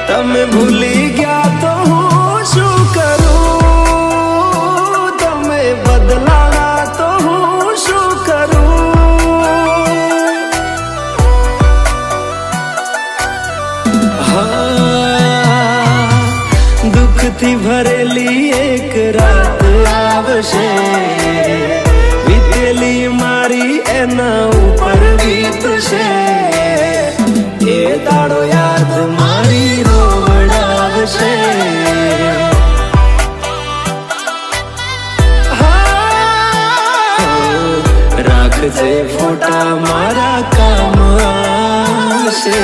તમે ભૂલી ગયા તો હું શું કરું, તમે બદલાણા તો હું શું કરું. હા, દુઃખથી ભરેલી એક રાત આવશે, વીતેલી મારી એના ઉપર વીતશે. એ દાડો યાદ મારી રોવડાવશે. રાખજે ફોટા મારા કામ આવશે.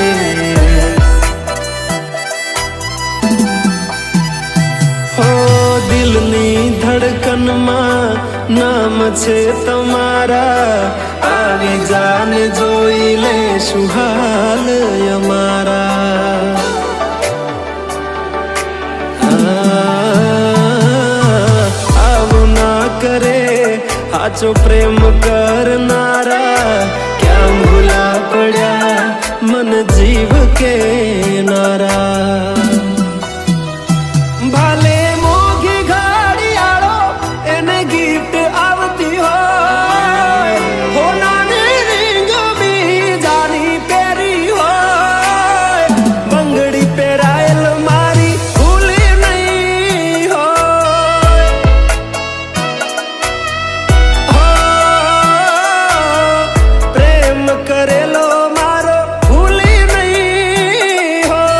દિલની ધડકનમાં નામ છે તમારા, આવી જાન જોઈ લે શું હાલ અમારા. આવું ના કરે સાચો પ્રેમ કરનારા, ક્યાં ભૂલા પડ્યા મન જીવ કે નારા. ભાલે મોઘી ગાડી આળો એને ગિફ્ટ આવતી હોય, હોનાની રીંગ બીજાની પહેરી હોય, બંગડી પહેરાયેલ મારી ભૂલી નહીં હોય. પ્રેમ કરેલો મારો ભૂલી નહીં હોય.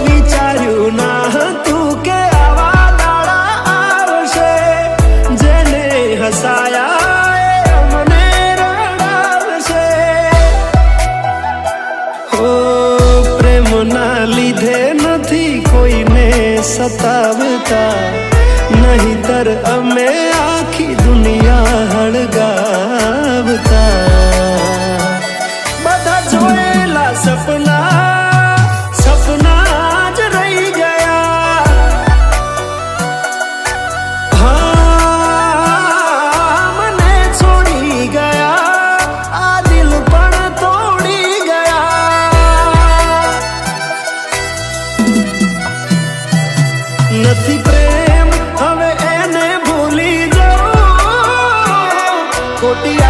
વિચાર્યું ના હતું કે આવા દાડા આવશે, જેને હસાયા એ અમને રડાવશે. પ્રેમના લીધે નથી કોઈને સતાવતા, નહીતર અમે આખી દુનિયા હળગાવતા. બધા જોયેલા સપના જ રહી ગયા. હા, મને છોડી ગયા, આ દિલ પણ તોડી ગયા. નથી પ્રેમ હવે એને ભૂલી જાઉં, ખોટી